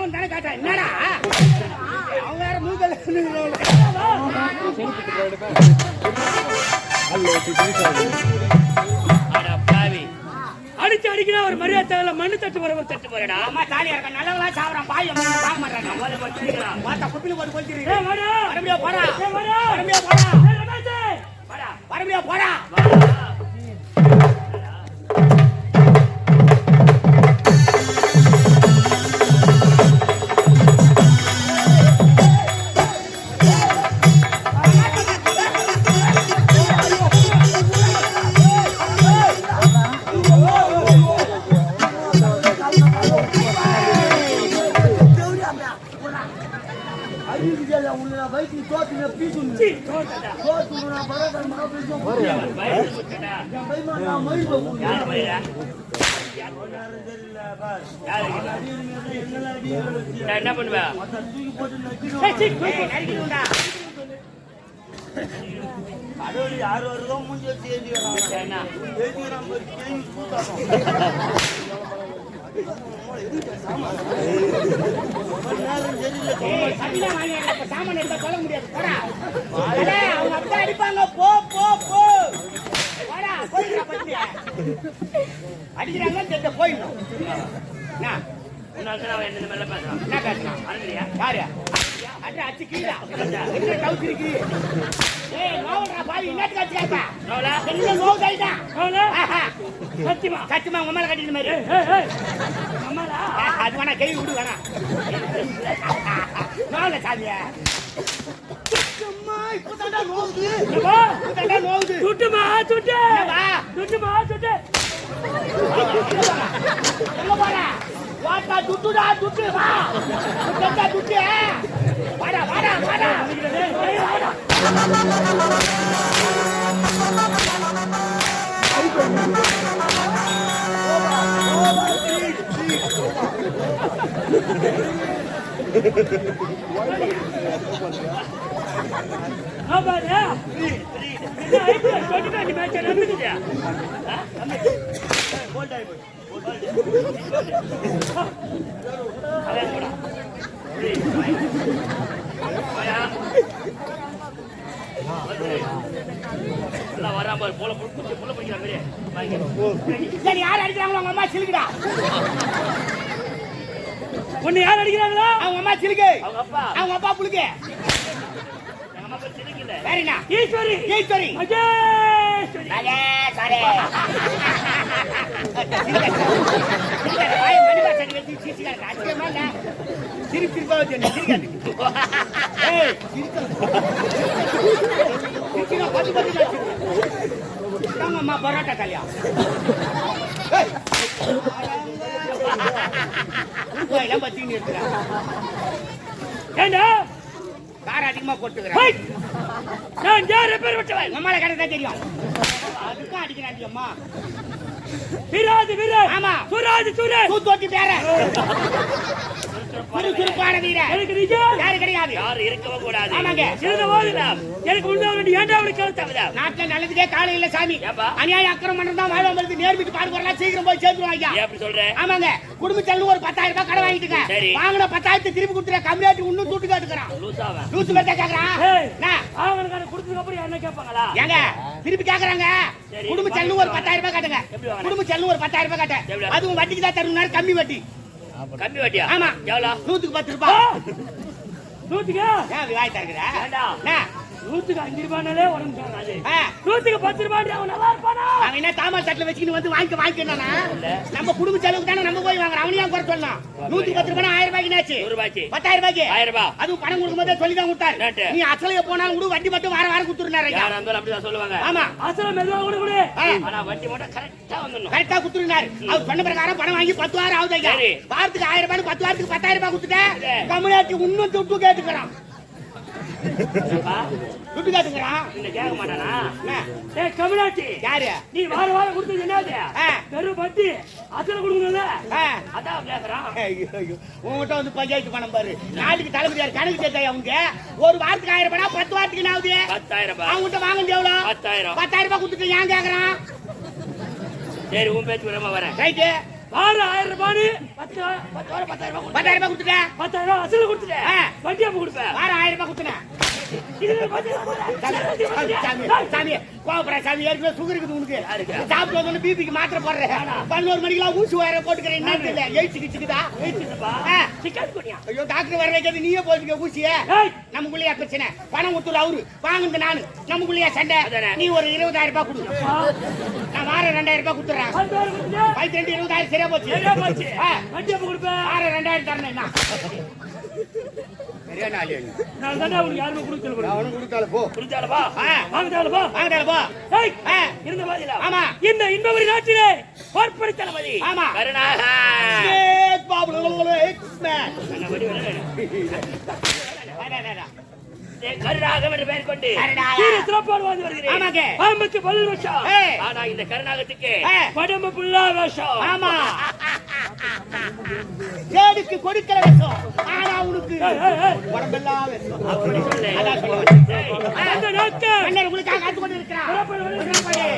Phone தானே காட்டா என்னடா அவங்க வேற மூக்கல அடிச்சு அடிக்கிற ஒரு மரியாதை மண்ணு தட்டு போற தட்டு போறடா. அம்மா தாலியா இருக்க நல்லவங்களா சாவறான் பாய் பாக்க மாட்டான் மாத்தா குப்பில போட்டு கொளுத்திரு வரம்பியா போடா வரம்பியா போடா வரம்பியா போடா என்ன பண்ணுவ யாரு வருதோ மூஞ்சி வச்சு சாமான் எடுத்தா சொல்ல முடியாது போடா அவங்க அப்பா அடிப்பாங்க போ போ போ போடா அடிக்கிறாங்க போயிடணும் என்ன பேசுறான் யாரு அச்சு கீழா கவுச்சிருக்கு சத்தியமா சத்தியமா உங்க மேல கட்டின மாதிரி அது வேணா கை விடு வேணா நாவல சாமிய சுட்டுமா சுட்டு சுட்டுமா சுட்டு வாடா துட்டுடா துட்டு வா துட்டா துட்டு வாடா வாடா வாடா ஆமாடா நீ மேட்ச் நடந்துக்கியா கோல்ட் ஆயி வராம போல புள்ள பிடிக்கிற மாதிரி சரி யார் அடிக்கிறாங்களோ அவங்க அம்மா சிலுக்குடா உன்னை யார் அடிக்கிறாங்களோ அவங்க அம்மா சிலுக்கு அவங்க அப்பா புளுக்கு வேறனா ஈஸ்வரி ஈஸ்வரி மகேஸ்வரி சாரே அம்மா பரோட்டா கல்யா பத்தின்னு இருக்கிறான் ஏண்டா கார் அதிகமா போட்டுக்கிறேன் நான் யார் பேர் விட்டவன் நம்மள கரெக்டா தெரியும் அதுக்கும் அடிக்கிறான் அம்மா விராது வீரர் ஆமா சுராது சுரர் தூத்தோட்டி பேர சுறுசுறுப்பான வீரர் எனக்கு நிஜ யாரு கிடையாது யாரு இருக்கவே கூடாது ஆமாங்க சிறந்த போதுலாம் எனக்கு முன்னாடி ஏண்டா அவளை கழுத்தாவதா நாட்டுல நல்லதுக்கே காலை இல்ல சாமி அநியாய அக்கிரமம் பண்ணா வாழ்வங்களுக்கு நேர்மிட்டு பாடு வரலாம் சீக்கிரம் போய் சேர்த்துருவாங்க ஏன் அப்படி சொல்ற ஆமாங்க குடும்பத்தல்லு ஒரு 10,000 ரூபாய் கடை வாங்கிட்டுங்க வாங்கின 10,000 திருப்பி கொடுத்துற கம்மியாட்டி இன்னும் தூட்டு காட்டுக்கிறான் லூசு பேட்டா கேக்குறான் அவனுக்கு கொடுத்ததுக்கு அப்புறம் என்ன கேட்பாங்களா ஏங்க திருப்பி கேக்குறாங்க குடும்ப செல்லு ஒரு 10,000 ரூபாய் காட்டுங்க குடும்ப செல்லு ஒரு 10,000 ரூபாய் காட்ட அதுவும் வட்டிக்கு தான் தருனாரு கம்மி வட்டி கம்மி வட்டியா ஆமா எவ்வளவு 100க்கு 10 ரூபாய் 100க்கு ஏன் வாய் தரக்குறா வேண்டாம் 100க்கு 5 ரூபாய்னாலே உடம்பு தராது 100க்கு 10 ரூபாய் அவன் நல்லா இருப்பானா அவன் என்ன தாமா தட்டுல வச்சுக்கிட்டு வந்து வாங்கிக்கணும்னா நம்ம குடும்ப செலவுக்கு தானே நம்ம போய் வாங்குறோம் அவனையும் குறை சொல்லலாம் 100க்கு 10 ரூபாய் 1000 ரூபாய்க்கு என்னாச்சு 100 ரூபாய்க்கு 10,000 ரூபாய்க்கு 1000 ரூபாய் அதுவும் பணம் கொடுக்கும்போது சொல்லி தான் கொடுத்தாரு நீ அசலைய போனாலும் கூட வட்டி மட்டும் வாரம் கொடுத்துருந்தாரு யாரா இருந்தாலும் அப்படிதான் சொல்லுவாங்க ஆமா அசல மெதுவா கொடு ஆனா வட்டி மட்டும் கரெக்ட்டா வந்துடணும் கரெக்ட்டா கொடுத்துருந்தாரு அவர் சொன்ன பிரகாரம் பணம் வாங்கி 10 வாரம் ஆகுது வாரத்துக்கு 1000 ரூபாய் 10 வாரத்துக்கு 10,000 ரூபாய் கொடுத்துட்டேன் கம்யூனிட்டி இன்னும் துட்டு கேட்டுக்கிறான் துட்டு கேட்டுக்கிறான் இல்ல கேட்க மாட்டானா ஏய் கம்யூனிட்டி யாரு நீ வாரம் கொடுத்தது என்னது வெறும் வட்டி அசல கொடுக்கணும்ல அதான் கேக்குறான் உங்ககிட்ட வந்து பஞ்சாயத்து பணம் பாரு நாளைக்கு தலைமையார் கணக்கு சேர்த்தா அவங்க ஒரு வாரத்துக்கு 1000 ரூபாய் 10 வாரத்துக்கு என்ன ஆகுது 10,000 ரூபாய் அவங்ககிட்ட வாங்க எவ்வளவு 10,000 ரூபாய் கொடுத்துட்டு ஏன் கேக்குறான் சரி உன் பேச்சு வரமா வரேன் ரைட்டு வாரம் 1000 ரூபாய் 10,000 ரூபாய் 10,000 ரூபாய் கொடுத்துட்டேன். 10,000 ரூபாய் அசல் கொடுத்துட்டேன். வட்டி அப்ப கொடுப்பேன். வாரம் 1000 ரூபாய் கொடுத்துனேன். இதுல 10,000 சாமி கோபுரா சாமி ஏற்கனவே சுகர் இருக்குது உனக்கு. சாப்பிட்டு வந்து பிபிக்கு மாத்திரை போடுறேன். 11 மணிக்கெல்லாம் ஊசி வேற போட்டுக்கிறேன். என்ன தெரியல எழுச்சிக்குதா சிக்கன் குனியா. ஐயோ டாக்டர் வர வைக்கிறது நீயே போட்டுக்க ஊசிய. நமக்குள்ளேயே பிரச்சனை. பணம் கொடுத்துரு அவரு வாங்குறது நானு. நமக்குள்ளேயே சண்டை. நீ ஒரு 20,000 ரூபாய் கொடு. நான் வாரம் 2,000 ரூபாய் கொடுத்துறேன். 20,000 சரியா போச்சு. வட்டி அப்ப கொடுப்பேன். வாரம் 2,000 தரணும். என்ன சரியா நாளே நான் தானே உனக்கு யாருமே கொடுக்கல. அவனும் கொடுத்தாலும் போ. கொடுத்தாலும் வா. வாங்கதாலும் வா. வாங்கடால போ. ஏய் இருந்த மாதிரில. ஆமா. இந்த இன்பவரி நாட்டிலே போர்ப்படை தளபதி. ஆமா. கருணாக. ஸ்டேட் பாபுல எக்ஸ்மேன். கருணாக என்று பெயர் கொண்டு கருணாக. சிறப்பாடு வந்து வருகிறேன். ஆமாங்க. பாம்புக்கு பல்லு வேஷம். ஏய். ஆனா இந்த கருணாகத்துக்கு ஏய். படம்பு புல்லா வேஷம். ஆமா. ஜேடுக்கு கொடுக்கிற விஷம். ஆனா உனக்கு உடம்பெல்லாம் விஷம். அப்படி சொல்லு. அதான் சொல்லுவேன். அந்த நாட்கள் கண்ணர் உங்களுக்காக காத்து கொண்டு இருக்கிறான். புறப்படு.